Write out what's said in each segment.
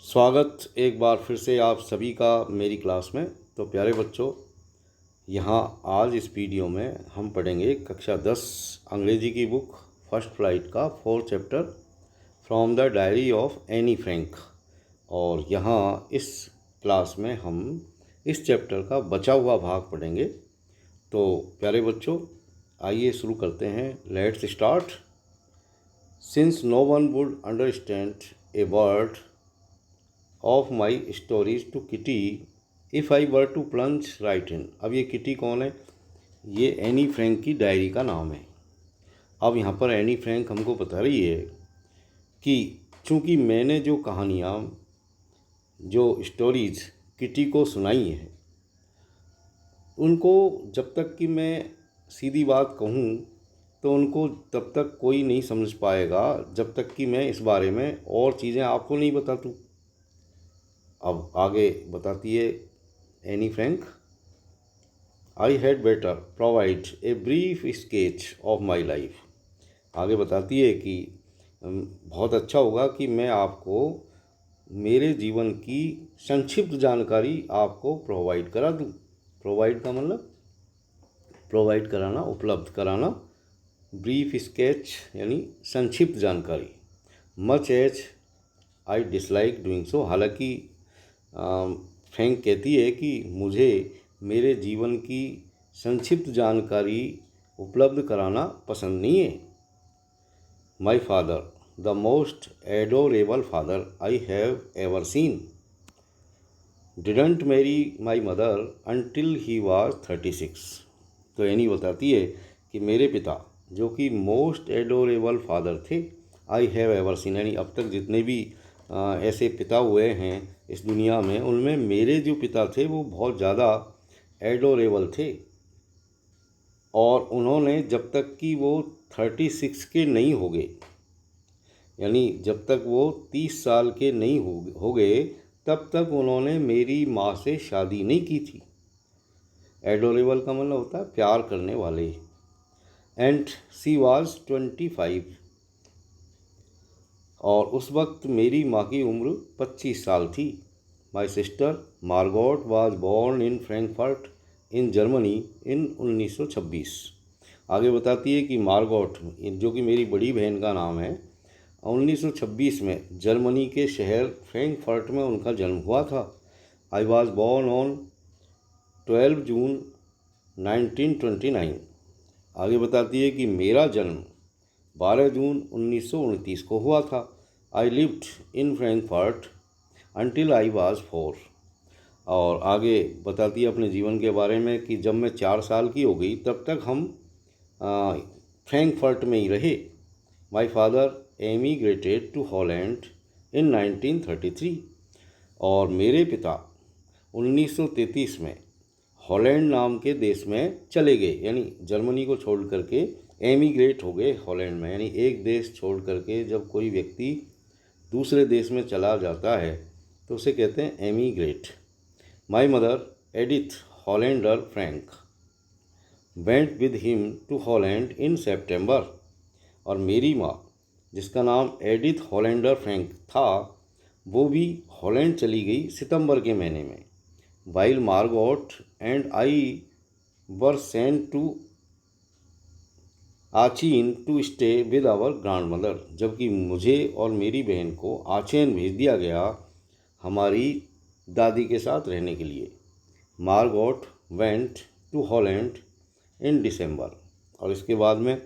स्वागत एक बार फिर से आप सभी का मेरी क्लास में। तो प्यारे बच्चों, यहाँ आज इस वीडियो में हम पढ़ेंगे कक्षा 10 अंग्रेजी की बुक फर्स्ट फ्लाइट का 4th chapter from the diary of Anne Frank. और यहाँ इस क्लास में हम इस चैप्टर का बचा हुआ भाग पढ़ेंगे। तो प्यारे बच्चों, आइए शुरू करते हैं। Let's start. Since no one would understand a word of my stories to Kitty if I were to plunge right in. अब ये किटी कौन है? ये एनी फ्रैंक की डायरी का नाम है। अब यहाँ पर एनी फ्रैंक हमको बता रही है कि चूँकि मैंने जो कहानियाँ, जो स्टोरीज किटी को सुनाई हैं, उनको जब तक कि मैं सीधी बात कहूँ तो उनको तब तक कोई नहीं समझ पाएगा जब तक कि मैं इस बारे में और चीज़ें आपको नहीं बता दूँ। अब आगे बताती है Anne Frank, I had better provide a brief sketch of my life. आगे बताती है कि बहुत अच्छा होगा कि मैं आपको मेरे जीवन की संक्षिप्त जानकारी आपको प्रोवाइड करा दूँ। प्रोवाइड का मतलब प्रोवाइड कराना, उपलब्ध कराना। ब्रीफ स्केच यानी संक्षिप्त जानकारी। Much as I dislike doing so. हालांकि फ्रैंक कहती है कि मुझे मेरे जीवन की संक्षिप्त जानकारी उपलब्ध कराना पसंद नहीं है। My father the most adorable father I have ever seen didn't marry my mother until he was 36। तो एनी बताती है कि मेरे पिता, जो कि मोस्ट एडोरेबल फादर थे, आई हैव एवर सीन, यानी अब तक जितने भी ऐसे पिता हुए हैं इस दुनिया में, उनमें मेरे जो पिता थे वो बहुत ज़्यादा एडोरेबल थे। और उन्होंने जब तक कि वो 36 के नहीं हो गए, यानी जब तक वो 30 साल के नहीं हो गए, तब तक उन्होंने मेरी माँ से शादी नहीं की थी। एडोरेबल का मतलब होता है प्यार करने वाले। एंड सी वाज 25, और उस वक्त मेरी माँ की उम्र 25 साल थी। My sister Margot was born in Frankfurt in Germany in 1926। आगे बताती है कि मार्गोट, जो कि मेरी बड़ी बहन का नाम है, 1926 में जर्मनी के शहर फ्रैंकफर्ट में उनका जन्म हुआ था। आई वाज बॉर्न ऑन 12 जून 1929। आगे बताती है कि मेरा जन्म 12 जून 1929 को हुआ था। I lived in Frankfurt until I was 4। और आगे बताती है अपने जीवन के बारे में कि जब मैं 4 साल की हो गई तब तक हम फ्रैंकफर्ट में ही रहे। माई फादर एमिग्रेटेड टू हॉलैंड इन 1933। और मेरे पिता 1933 में हॉलैंड नाम के देश में चले गए, यानी जर्मनी को छोड़ करके एमिग्रेट हो गए हॉलैंड में। यानी एक देश छोड़ करके जब कोई व्यक्ति दूसरे देश में चला जाता है तो उसे कहते हैं emigrate. My mother Edith Hollander Frank went with him to Holland in September. और मेरी माँ, जिसका नाम एडिथ हॉलैंडर फ्रैंक था, वो भी हॉलैंड चली गई सितंबर के महीने में। While Margot and I were sent to Aachen to stay with our grandmother. जबकि मुझे और मेरी बहन को आचेन भेज दिया गया हमारी दादी के साथ रहने के लिए। मार्गोट वेंट टू हॉलैंड इन दिसंबर। और इसके बाद में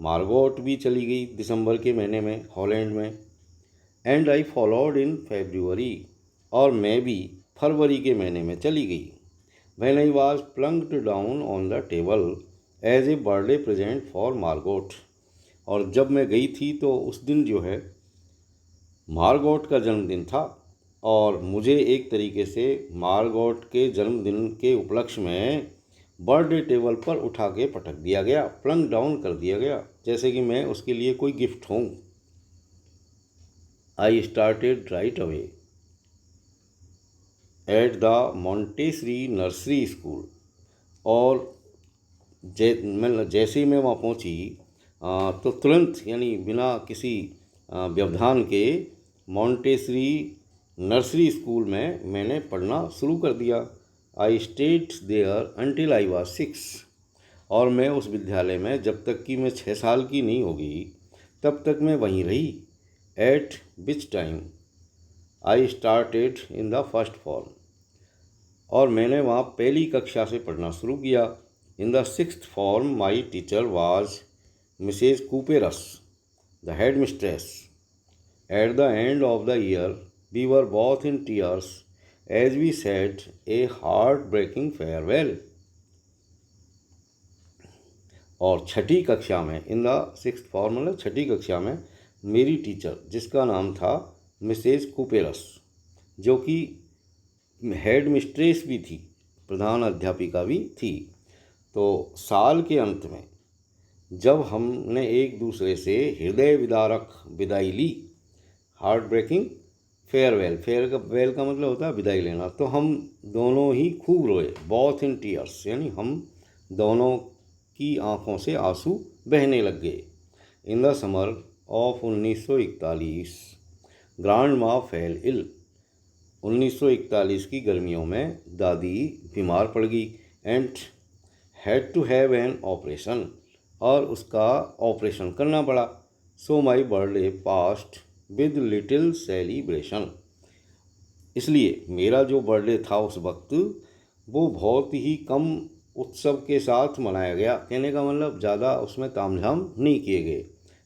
मार्गोट भी चली गई दिसंबर के महीने में हॉलैंड में। एंड आई फॉलोड इन फरवरी, और मैं भी फरवरी के महीने में चली गई। When I was plonked down on the table as a birthday present for Margot. और जब मैं गई थी तो उस दिन जो है मार्गोट का जन्मदिन था, और मुझे एक तरीके से मार्गोट के जन्मदिन के उपलक्ष्य में बर्थडे टेबल पर उठा के पटक दिया गया, प्लंक डाउन कर दिया गया, जैसे कि मैं उसके लिए कोई गिफ्ट हूँ। I started right away at the Montessori nursery school. और जैसे ही मैं वहाँ पहुँची तो तुरंत, यानी बिना किसी व्यवधान के, मॉन्टेसरी नर्सरी स्कूल में मैंने पढ़ना शुरू कर दिया। I stayed there until I was 6। और मैं उस विद्यालय में जब तक कि मैं 6 साल की नहीं हो गई तब तक मैं वहीं रही। At which time I started in the first form. और मैंने वहाँ पहली कक्षा से पढ़ना शुरू किया। In the 6th form my teacher was Mrs Kuperus, the headmistress. At the end of the year, we were both in tears as we said a heartbreaking farewell. और छठी कक्षा में, इन द 6th फॉर्म मतलब छठी कक्षा में, मेरी teacher जिसका नाम था मिसेज कुपेरस, जो कि हेड मिस्ट्रेस भी थी, प्रधान अध्यापिका भी थी। तो साल के अंत में जब हमने एक दूसरे से हृदय विदारक विदाई ली, हार्ट ब्रेकिंग फेयरवेल, फेयरवेल का मतलब होता है विदाई लेना, तो हम दोनों ही खूब रोए। बॉथ इन टीयर्स यानी हम दोनों की आंखों से आंसू बहने लग गए। In the summer of 1941 grandma fell ill. 1941 की गर्मियों में दादी बीमार पड़ गई and had to have an operation, और उसका ऑपरेशन करना पड़ा। So my birthday passed with little celebration. इसलिए मेरा जो बर्थडे था उस वक्त वो बहुत ही कम उत्सव के साथ मनाया गया। कहने का मतलब ज़्यादा उसमें तामझाम नहीं किए गए,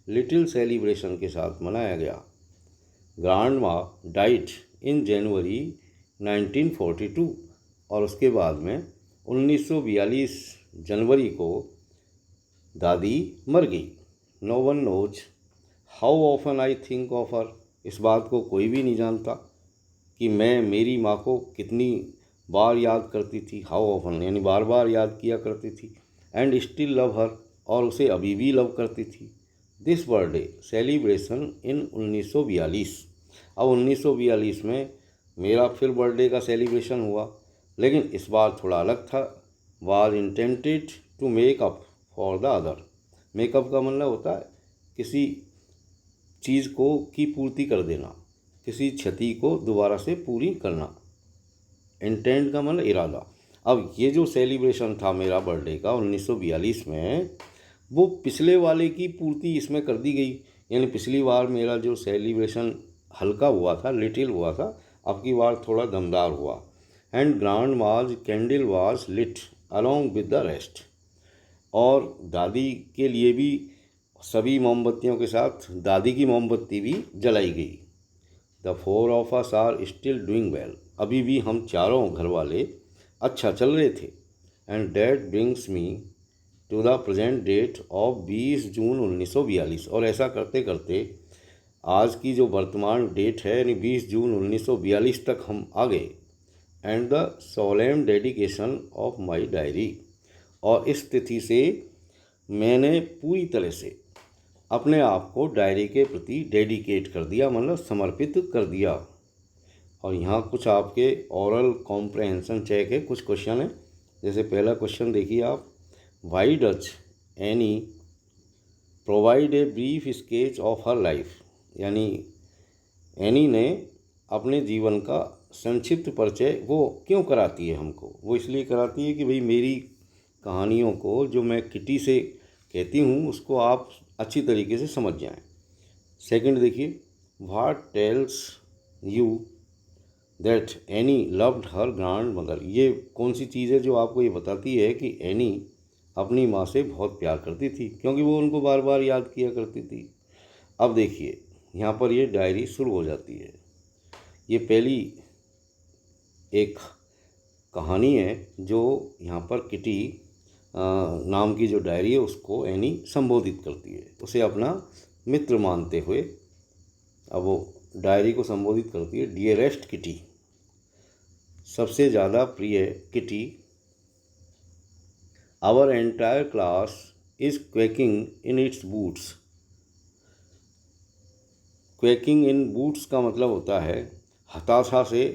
लिटिल सेलिब्रेशन के साथ मनाया गया। ग्रांड माँ डाइट इन जनवरी 1942। और उसके बाद में 1942 जनवरी को दादी मर गई। No one knows how often I think of her. इस बात को कोई भी नहीं जानता कि मैं मेरी माँ को कितनी बार याद करती थी। हाउ ऑफन यानी बार बार याद किया करती थी। एंड स्टिल लव हर, और उसे अभी भी लव करती थी। This birthday celebration in 1942। अब 1942 में मेरा फिर बर्थडे का सेलिब्रेशन हुआ, लेकिन इस बार थोड़ा अलग था। Was intended to make up for the other. Makeup का मतलब होता है किसी चीज़ को की पूर्ति कर देना, किसी क्षति को दोबारा से पूरी करना। इंटेंट का मतलब इरादा। अब ये जो सेलिब्रेशन था मेरा बर्थडे का 1942 में, वो पिछले वाले की पूर्ति इसमें कर दी गई। यानी पिछली बार मेरा जो सेलिब्रेशन हल्का हुआ था, लिटिल हुआ था, अब की बार थोड़ा दमदार हुआ। And grandma's candle was lit along with the rest. और दादी के लिए भी सभी मोमबत्तियों के साथ दादी की मोमबत्ती भी जलाई गई। The 4 of us are still doing well. अभी भी हम चारों घर वाले अच्छा चल रहे थे। And that brings me to the present date of 20 June 1942। और ऐसा करते करते आज की जो वर्तमान डेट है यानी 20 जून 1942 तक हम आ गए। And the solemn dedication of my diary. और इस तिथि से मैंने पूरी तरह से अपने आप को डायरी के प्रति डेडिकेट कर दिया, मतलब समर्पित कर दिया। और यहाँ कुछ आपके ओरल कॉम्प्रहेंशन चेक है, कुछ क्वेश्चन है। जैसे पहला क्वेश्चन देखिए आप, why does any provide a brief sketch of her life. यानी एनी ने अपने जीवन का संक्षिप्त परिचय वो क्यों कराती है हमको? वो इसलिए कराती है कि भाई मेरी कहानियों को जो मैं किटी से कहती हूँ उसको आप अच्छी तरीके से समझ जाएं। सेकंड देखिए, what tells you that any loved her grand mother. ये कौन सी चीज़ है जो आपको ये बताती है कि एनी अपनी माँ से बहुत प्यार करती थी, क्योंकि वो उनको बार बार याद किया करती थी। अब देखिए यहाँ पर ये डायरी शुरू हो जाती है। ये पहली एक कहानी है जो यहाँ पर किटी नाम की जो डायरी है उसको एनी संबोधित करती है, उसे अपना मित्र मानते हुए। अब वो डायरी को संबोधित करती है, डियरेस्ट किटी, सबसे ज़्यादा प्रिय Kitty, our entire class is quaking in its boots. Quaking in boots का मतलब होता है हताशा से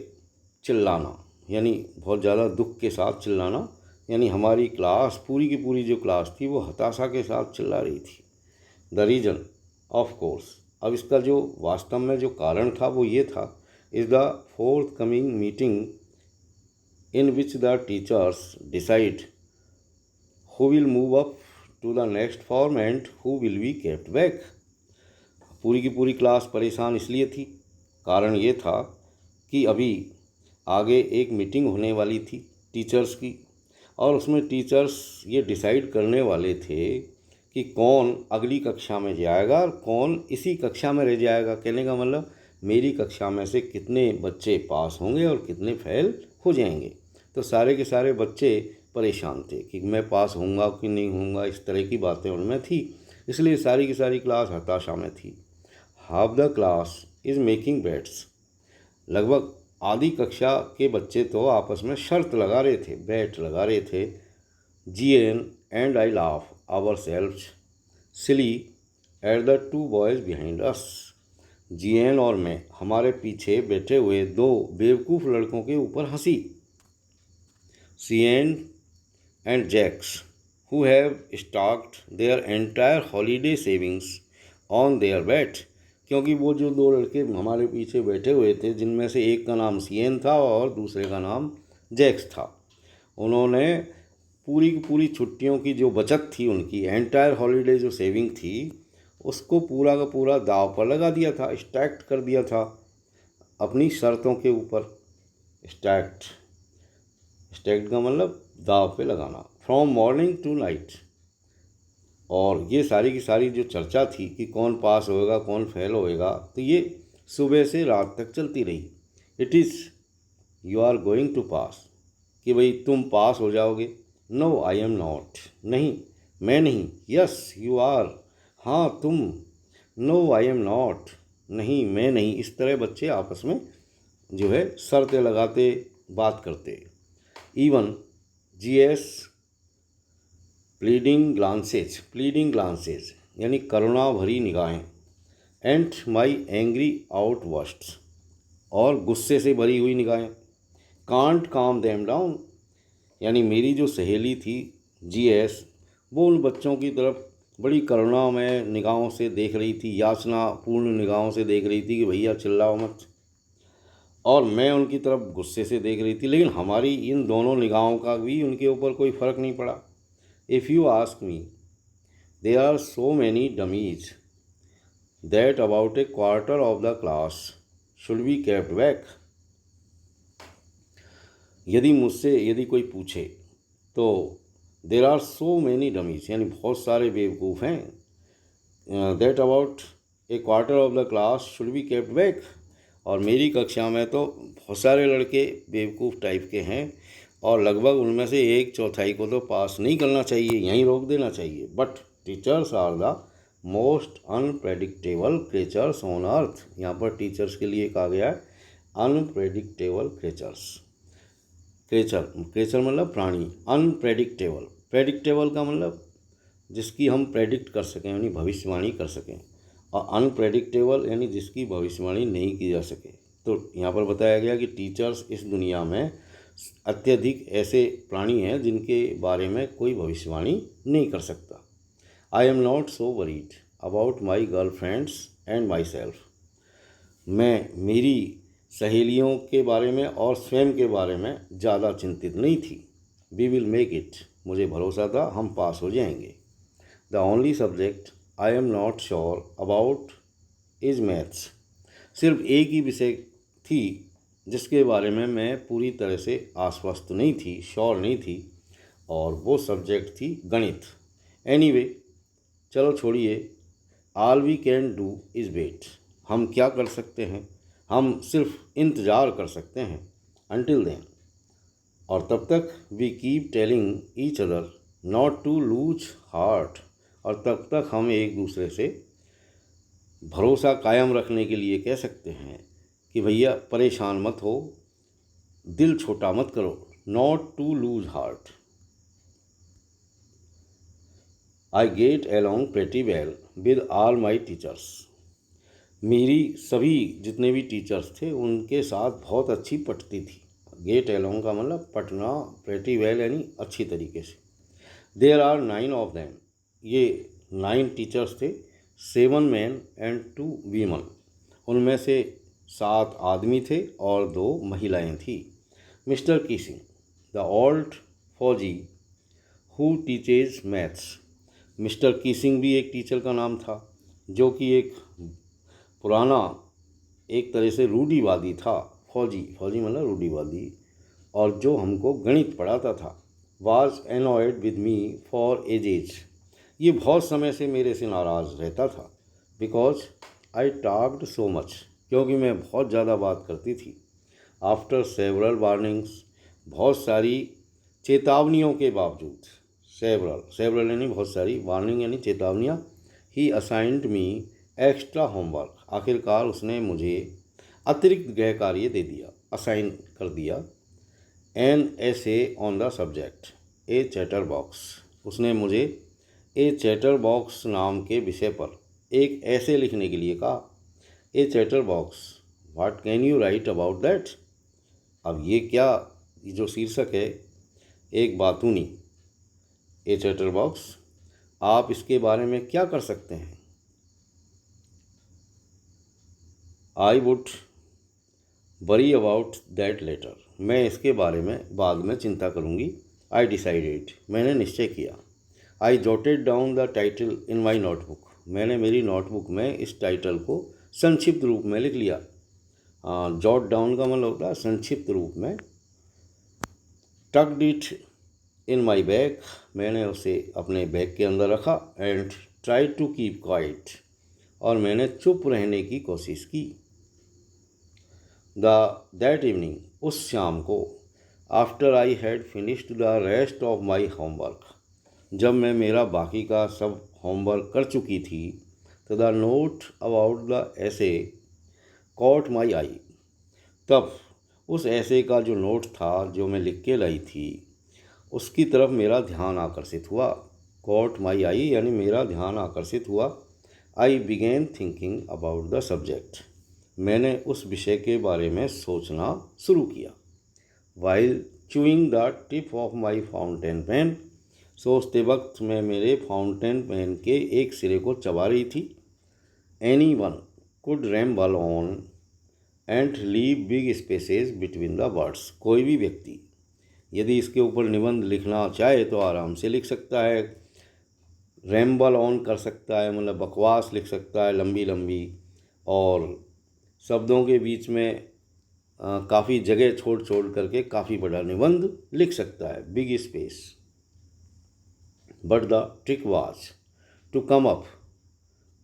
चिल्लाना, यानी बहुत ज़्यादा दुख के साथ चिल्लाना। यानी हमारी क्लास पूरी की पूरी जो क्लास थी वो हताशा के साथ चिल्ला रही थी। The reason of course. अब इसका जो वास्तव में जो कारण था वो ये था is the forthcoming meeting in which the teachers decide who will move up to the next form and who will be kept back। पूरी की पूरी क्लास परेशान इसलिए थी, कारण ये था कि अभी आगे एक मीटिंग होने वाली थी टीचर्स की, और उसमें टीचर्स ये डिसाइड करने वाले थे कि कौन अगली कक्षा में जाएगा और कौन इसी कक्षा में रह जाएगा। कहने का मतलब मेरी कक्षा में से कितने बच्चे पास होंगे और कितने फेल हो जाएंगे। तो सारे के सारे बच्चे परेशान थे कि मैं पास होऊंगा कि नहीं होऊंगा, इस तरह की बातें उनमें थी, इसलिए सारी की सारी क्लास हताशा में थी। Half the class is making bets, लगभग आधी कक्षा के बच्चे तो आपस में शर्त लगा रहे थे, बैट लगा रहे थे। G N and I laugh ourselves silly at the two boys behind us. G N और मैं हमारे पीछे बैठे हुए दो बेवकूफ़ लड़कों के ऊपर हंसी। C N and Jacques who have stocked their entire holiday savings on their bet, क्योंकि वो जो दो लड़के हमारे पीछे बैठे हुए थे, जिनमें से एक का नाम सीएन था और दूसरे का नाम जैक्स था, उन्होंने पूरी की पूरी छुट्टियों की जो बचत थी, उनकी एंटायर हॉलीडे जो सेविंग थी, उसको पूरा का पूरा दाव पर लगा दिया था, स्टैक्ड कर दिया था अपनी शर्तों के ऊपर। स्टैक्ड का मतलब दाव पे लगाना। फ्रॉम मॉर्निंग टू नाइट, और ये सारी की सारी जो चर्चा थी कि कौन पास होएगा कौन फेल होएगा, तो ये सुबह से रात तक चलती रही। It is you are going to pass, कि भाई तुम पास हो जाओगे। नो आई एम नॉट, नहीं मैं नहीं। यस यू आर, हाँ तुम। नो आई एम नॉट, नहीं मैं नहीं। इस तरह बच्चे आपस में जो है शर्तें लगाते, बात करते। इवन जीएस प्लीडिंग ग्लांसेज यानी करुणा भरी निगाहें, एंड माई एंग्री आउटबर्स्ट्स, और गुस्से से भरी हुई निगाहें। कांट काम देम डाउन, यानी मेरी जो सहेली थी जीएस, वो उन बच्चों की तरफ बड़ी करुणा में निगाहों से देख रही थी, याचना पूर्ण निगाहों से देख रही थी कि भैया चिल्लाओ मत, और मैं उनकी तरफ गुस्से से देख रही थी। लेकिन हमारी इन दोनों निगाहों का भी उनके ऊपर कोई फ़र्क नहीं पड़ा। If you ask me, there are so many dummies that about a quarter of the class should be kept back। यदि कोई पूछे तो there are so many dummies, यानी बहुत सारे बेवकूफ़ हैं। that about a quarter of the class should be kept back, और मेरी कक्षा में तो बहुत सारे लड़के बेवकूफ़ टाइप के हैं, और लगभग उनमें से एक चौथाई को तो पास नहीं करना चाहिए, यहीं रोक देना चाहिए। But teachers are the most unpredictable creatures on earth, यहाँ पर टीचर्स के लिए कहा गया है अनप्रेडिक्टेबल क्रिएचर्स। क्रिएचर मतलब प्राणी, अनप्रेडिक्टेबल, प्रेडिक्टेबल का मतलब जिसकी हम प्रेडिक्ट कर सकें, यानी भविष्यवाणी कर सकें, और अनप्रेडिक्टेबल यानी जिसकी भविष्यवाणी नहीं की जा सके। तो यहाँ पर बताया गया कि टीचर्स इस दुनिया में अत्यधिक ऐसे प्राणी हैं जिनके बारे में कोई भविष्यवाणी नहीं कर सकता। I am not so worried about my girl friends and my self, मैं मेरी सहेलियों के बारे में और स्वयं के बारे में ज़्यादा चिंतित नहीं थी। वी विल मेक इट, मुझे भरोसा था हम पास हो जाएंगे। The only subject I am not sure about is maths, सिर्फ एक ही विषय थी जिसके बारे में मैं पूरी तरह से आश्वस्त नहीं थी, श्योर नहीं थी, और वो सब्जेक्ट थी गणित। एनीवे, चलो छोड़िए, all we can do is wait, हम क्या कर सकते हैं, हम सिर्फ इंतज़ार कर सकते हैं। अनटिल देन, और तब तक we keep telling each other not to lose heart, और तब तक हम एक दूसरे से भरोसा कायम रखने के लिए कह सकते हैं कि भैया परेशान मत हो, दिल छोटा मत करो, not to lose heart. I get along pretty well with all my teachers, मेरी सभी जितने भी टीचर्स थे उनके साथ बहुत अच्छी पटती थी। गेट along का मतलब पटना, pretty well यानी अच्छी तरीके से। देयर आर 9 of them, ये 9 टीचर्स थे, 7 men and 2 women, उनमें से 7 आदमी थे और 2 महिलाएं थी। मिस्टर कीसिंग, द ओल्ड फौजी हु टीचेज मैथ्स। मिस्टर कीसिंग भी एक टीचर का नाम था, जो कि एक पुराना, एक तरह से रूढ़िवादी था। फौजी, फौजी मतलब रूढ़िवादी, और जो हमको गणित पढ़ाता था। Was annoyed with me for edges. ये बहुत समय से मेरे से नाराज़ रहता था। Because I talked so much, क्योंकि मैं बहुत ज़्यादा बात करती थी। आफ्टर सेवरल वार्निंग्स, बहुत सारी चेतावनियों के बावजूद, सेवरल यानी बहुत सारी, वार्निंग यानी चेतावनियाँ, ही असाइंड मी एक्स्ट्रा होमवर्क। आखिरकार उसने मुझे अतिरिक्त गृह कार्य दे दिया, असाइन कर दिया। An essay on the subject A chatter box. उसने मुझे ए चैटर बॉक्स नाम के विषय पर एक ऐसे लिखने के लिए कहा। A chatterbox, what can you write about that. अब ये क्या, ये जो शीर्षक है, एक बातूनी, ए चैटर बॉक्स, आप इसके बारे में क्या कर सकते हैं। I would worry about that later. मैं इसके बारे में बाद में चिंता करूँगी। आई डिसाइडेड, मैंने निश्चय किया। आई jotted down the title in my notebook. मैंने मेरी नोटबुक में इस टाइटल को संक्षिप्त रूप में लिख लिया। जॉट डाउन का मतलब होता है संक्षिप्त रूप में। Tucked it in my bag. मैंने उसे अपने बैग के अंदर रखा। And try to keep quiet. और मैंने चुप रहने की कोशिश की। दैट इवनिंग, उस शाम को, after I had finished the rest of my homework, जब मैं मेरा बाकी का सब होमवर्क कर चुकी थी, तो द नोट अबाउट द ऐसे कॉट माई आई। तब उस ऐसे का जो नोट था, जो मैं लिख के लाई थी, उसकी तरफ मेरा ध्यान आकर्षित हुआ। कॉट माई आई यानी मेरा ध्यान आकर्षित हुआ। I began thinking about the subject. मैंने उस विषय के बारे में सोचना शुरू किया। While chewing the tip of my fountain pen. सोचते वक्त मैं मेरे फाउंटेन पेन के एक सिरे को चबा रही थी। Any one could ramble on and leave big spaces between the words. कोई भी व्यक्ति यदि इसके ऊपर निबंध लिखना चाहे तो आराम से लिख सकता है। रैम्बल ऑन कर सकता है, मतलब बकवास लिख सकता है लंबी लंबी, और शब्दों के बीच में काफ़ी जगह छोड़ छोड़ करके काफ़ी बड़ा निबंध लिख सकता है, big space. But the trick was to come up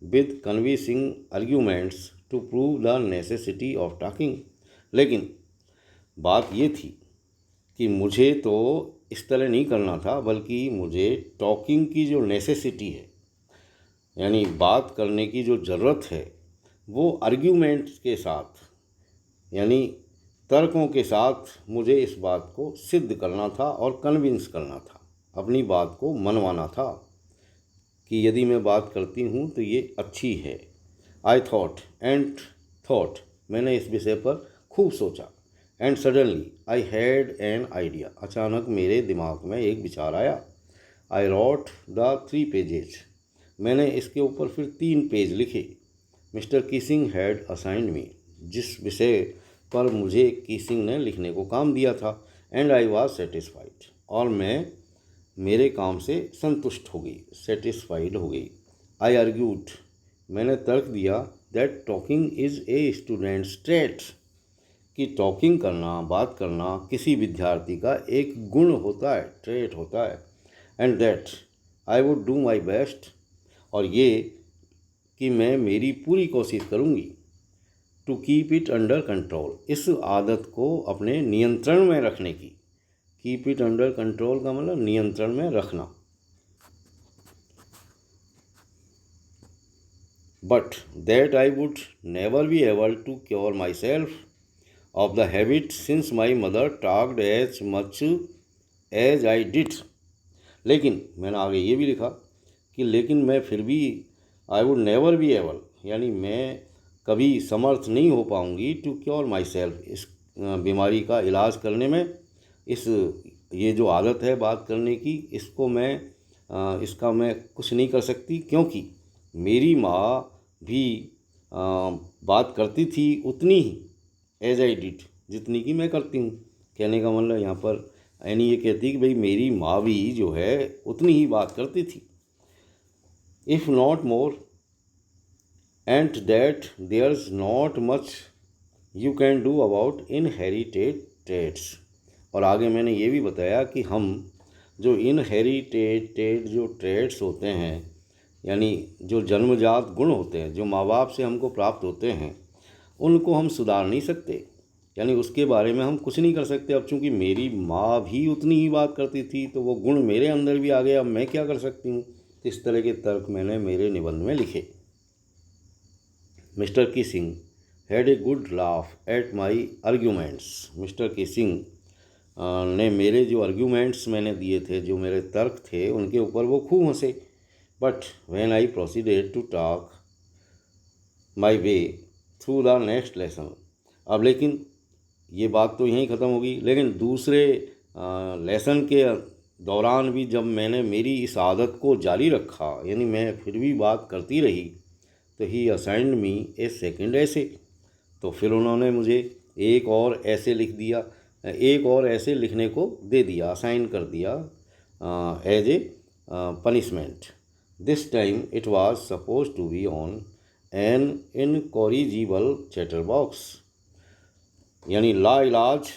with convincing arguments to prove the necessity of talking. लेकिन बात ये थी कि मुझे तो इस तरह नहीं करना था, बल्कि मुझे टॉकिंग की जो नेसेसिटी है, यानी बात करने की जो ज़रूरत है, वो आर्ग्यूमेंट्स के साथ, यानी तर्कों के साथ मुझे इस बात को सिद्ध करना था और कन्विंस करना था, अपनी बात को मनवाना था कि यदि मैं बात करती हूँ तो ये अच्छी है। आई थॉट, मैंने इस विषय पर खूब सोचा। And suddenly I had an idea. अचानक मेरे दिमाग में एक विचार आया। आई रॉट द 3 पेजेज। मैंने इसके ऊपर फिर 3 पेज लिखे। मिस्टर कीसिंग हैड असाइंड मी, जिस विषय पर मुझे कीसिंग ने लिखने को काम दिया था। एंड आई वॉज सेटिस्फाइड, और मैं मेरे काम से संतुष्ट हो गई, सेटिस्फाइड हो गई। आई आर्ग्यूड, मैंने तर्क दिया, that talking is a students trait, कि टॉकिंग करना, बात करना किसी विद्यार्थी का एक गुण होता है, ट्रेट होता है। And that I would do my best, और ये कि मैं मेरी पूरी कोशिश करूँगी, to keep it under control, इस आदत को अपने नियंत्रण में रखने की। कीप इट अंडर कंट्रोल का मतलब नियंत्रण में रखना। But that I would never be able to cure myself of the habit since my mother talked as much as I did. लेकिन मैंने आगे ये भी लिखा कि लेकिन मैं फिर भी, आई वुड नेवर बी एबल, यानी मैं कभी समर्थ नहीं हो पाऊँगी, टू क्योर माई सेल्फ, इस बीमारी का इलाज करने में। इस ये जो आदत है बात करने की, इसका मैं कुछ नहीं कर सकती, क्योंकि मेरी माँ भी बात करती थी उतनी ही एज आई डिड, जितनी कि मैं करती हूँ। कहने का मतलब यहाँ पर एनी ये कहती कि भाई मेरी माँ भी जो है उतनी ही बात करती थी, if not more, and that there's not much you can do about inherited traits. और आगे मैंने ये भी बताया कि हम जो इनहेरिटेड जो ट्रेड्स होते हैं, यानी जो जन्मजात गुण होते हैं जो माँ बाप से हमको प्राप्त होते हैं, उनको हम सुधार नहीं सकते, यानी उसके बारे में हम कुछ नहीं कर सकते। अब चूँकि मेरी माँ भी उतनी ही बात करती थी तो वो गुण मेरे अंदर भी आ गया, अब मैं क्या कर सकती हूँ। इस तरह के तर्क मैंने मेरे निबंध में लिखे। Mister Keesing had a good laugh at my arguments. Mister Keesing ने मेरे जो आर्ग्यूमेंट्स मैंने दिए थे, जो मेरे तर्क थे, उनके ऊपर वो खूब हंसे। But when I proceeded to talk my way through the next lesson. अब लेकिन ये बात तो यहीं ख़त्म होगी, लेकिन दूसरे लेसन के दौरान भी जब मैंने मेरी इस आदत को जारी रखा, यानी मैं फिर भी बात करती रही, तो ही असाइंड मी ए सेकेंड ऐसे। तो फिर उन्होंने मुझे एक और ऐसे लिख दिया, एक और ऐसे लिखने को दे दिया, असाइन कर दिया as a punishment. This time it was suppose to be on an incorrigible chatterbox, यानी लाइलाज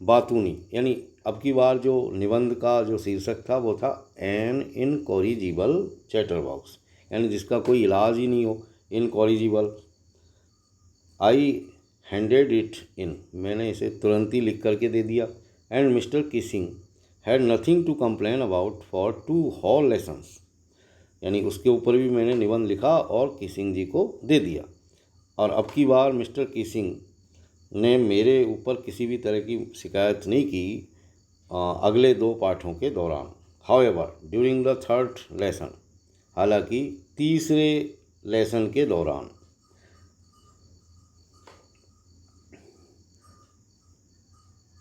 बातूनी, यानी अब की बार जो निबंध का जो शीर्षक था वो था एन इनकॉरिजिबल चैटर बॉक्स, यानी जिसका कोई इलाज ही नहीं हो, incorrigible. I handed it in, मैंने इसे तुरंत ही लिख करके दे दिया। And Mr Keesing had nothing to complain about for 2 whole lessons, यानी उसके ऊपर भी मैंने निबंध लिखा और किसिंग जी को दे दिया। और अब की बार मिस्टर किसिंग ने मेरे ऊपर किसी भी तरह की शिकायत नहीं की अगले 2 पाठों के दौरान। However during the third lesson, हालांकि तीसरे लेसन के दौरान,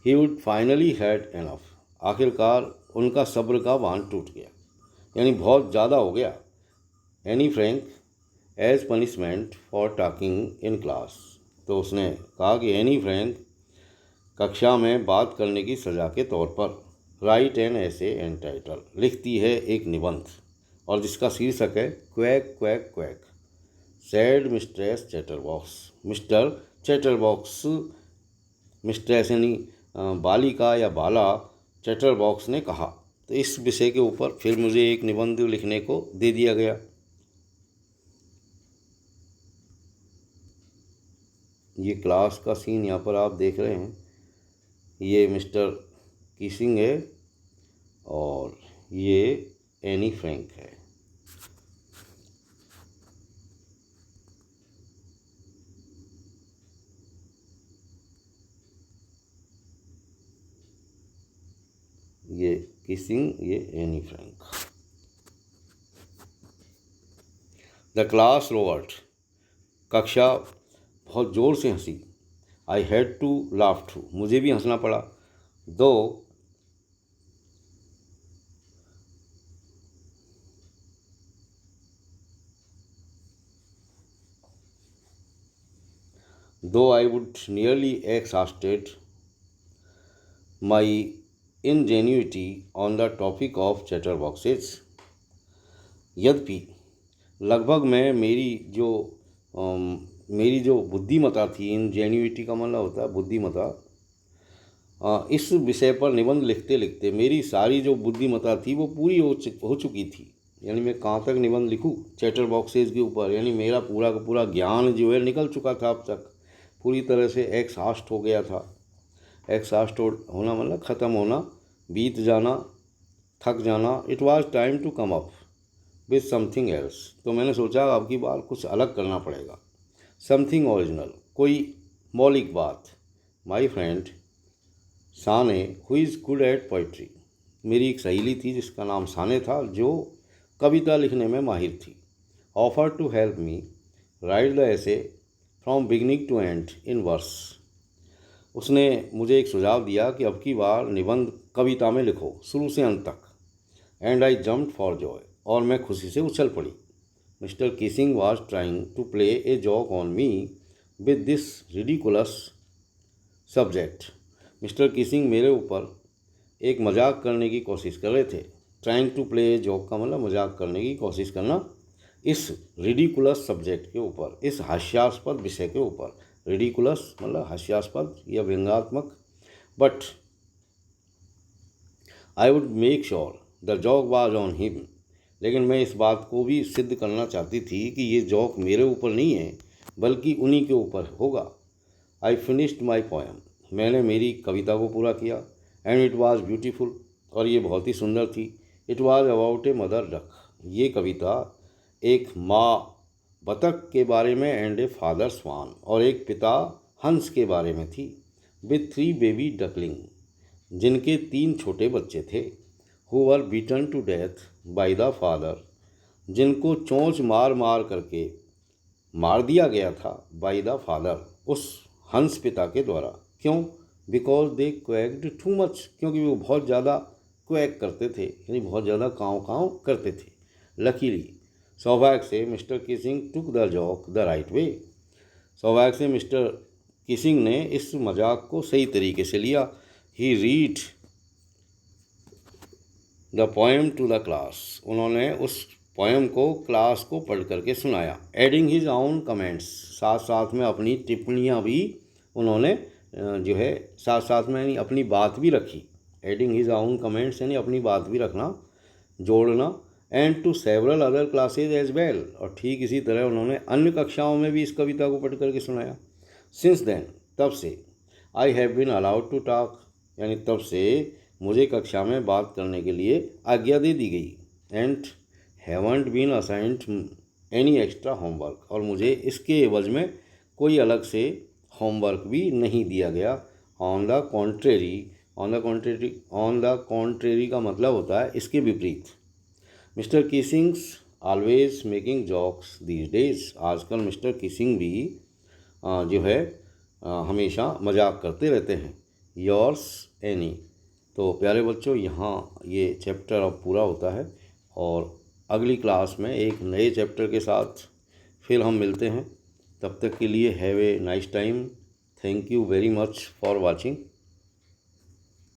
he would finally had enough, आखिरकार उनका सब्र का बांध टूट गया, यानी बहुत ज़्यादा हो गया। Anne Frank as punishment for talking in class, तो उसने कहा कि एनी फ्रैंक कक्षा में बात करने की सज़ा के तौर पर राइट एन ऐसे एंटाइटल, लिखती है एक निबंध और जिसका शीर्षक है quack quack quack sad mistress chatterbox. Mister chatterbox, mistress यानी बालिका या बाला, चैटरबॉक्स ने कहा। तो इस विषय के ऊपर फिर मुझे एक निबंध लिखने को दे दिया गया। ये क्लास का सीन यहाँ पर आप देख रहे हैं, ये मिस्टर किसिंग है और ये एनी फ्रैंक है। ये किसिंग, ये Anne Frank. The class roared, कक्षा बहुत ज़ोर से हंसी। I had to laugh too, मुझे भी हंसना पड़ा। Though I would nearly exhausted my ingenuity on the topic of chatterboxes, यद्यपि लगभग मैं मेरी जो बुद्धिमता थी, इंजेन्युइटी का मतलब होता है बुद्धिमता, इस विषय पर निबंध लिखते लिखते मेरी सारी जो बुद्धिमता थी वो पूरी हो चुकी थी। यानी मैं कहाँ तक निबंध लिखूँ चैटर बॉक्सेस के ऊपर, यानी मेरा पूरा का पूरा ज्ञान जो है निकल चुका था अब तक, पूरी तरह से एक्सहास्ट हो गया था। एक्सहास्ट होना मतलब ख़त्म होना, बीत जाना, थक जाना। It was time to come up with something else, तो मैंने सोचा अब की बार कुछ अलग करना पड़ेगा, समथिंग ओरिजिनल, कोई मौलिक बात। My friend Sane who is good at poetry, मेरी एक सहेली थी जिसका नाम साने था, जो कविता लिखने में माहिर थी। Offer to help me write the essay from beginning to end in verse, उसने मुझे एक सुझाव दिया कि अब की बार निबंध कविता में लिखो शुरू से अंत तक। And I jumped for Joy, और मैं खुशी से उछल पड़ी। Mister Keesing was trying to play a joke on me with this ridiculous subject. Mister Keesing मेरे ऊपर एक मजाक करने की कोशिश कर रहे थे। Trying to play a joke का मतलब मजाक करने की कोशिश करना, इस रिडिकुलस सब्जेक्ट के ऊपर, इस हास्यास्पद विषय के ऊपर। रिडिकुलस मतलब हास्यास्पद या व्यंग्यात्मक। But I would make sure the joke was on him, लेकिन मैं इस बात को भी सिद्ध करना चाहती थी कि ये जॉक मेरे ऊपर नहीं है बल्कि उन्हीं के ऊपर होगा। आई फिनिश्ड माई पोएम, मैंने मेरी कविता को पूरा किया। एंड इट वाज ब्यूटीफुल, और ये बहुत ही सुंदर थी। It was about a mother duck, ये कविता एक माँ बतख के बारे में एंड ए फादर स्वान, और एक पिता हंस के बारे में थी। विथ 3 बेबी डकलिंग, जिनके 3 छोटे बच्चे थे। Who were beaten to death by the father, जिनको चोंच मार मार करके मार दिया गया था बाय द फादर, उस हंस पिता के द्वारा। क्यों? बिकॉज दे क्वैक्ड टू मच, क्योंकि वो बहुत ज़्यादा क्वैक करते थे, यानी बहुत ज़्यादा काँव काँव करते थे। लकीली, सौभाग्य से, Mr Keesing took the joke the right way, सौभाग्य से मिस्टर किसिंग ने इस मजाक को सही तरीके से लिया। He read the poem to the class, उन्होंने उस पोएम को क्लास को पढ़ करके सुनाया। एडिंग हिज ओन कमेंट्स, साथ साथ में अपनी टिप्पणियाँ भी उन्होंने जो है साथ साथ में यानी अपनी बात भी रखी। एडिंग हिज ओन कमेंट्स यानी अपनी बात भी रखना, जोड़ना। And to several other classes as well, और ठीक इसी तरह उन्होंने अन्य कक्षाओं में भी इस कविता को पढ़ करके सुनाया। सिंस देन, तब से, I have been allowed to talk, यानी तब से मुझे कक्षा में बात करने के लिए आज्ञा दे दी गई। And haven't been assigned any extra homework, और मुझे इसके एवज में कोई अलग से होमवर्क भी नहीं दिया गया। On the contrary, on the contrary का मतलब होता है इसके विपरीत। Mr Keesing's always making jokes these days, आजकल मिस्टर किसिंग भी जो है हमेशा मजाक करते रहते हैं। Yours Anne. तो प्यारे बच्चों, यहाँ ये चैप्टर अब पूरा होता है, और अगली क्लास में एक नए चैप्टर के साथ फिर हम मिलते हैं। तब तक के लिए have a nice time. Thank you very much for watching.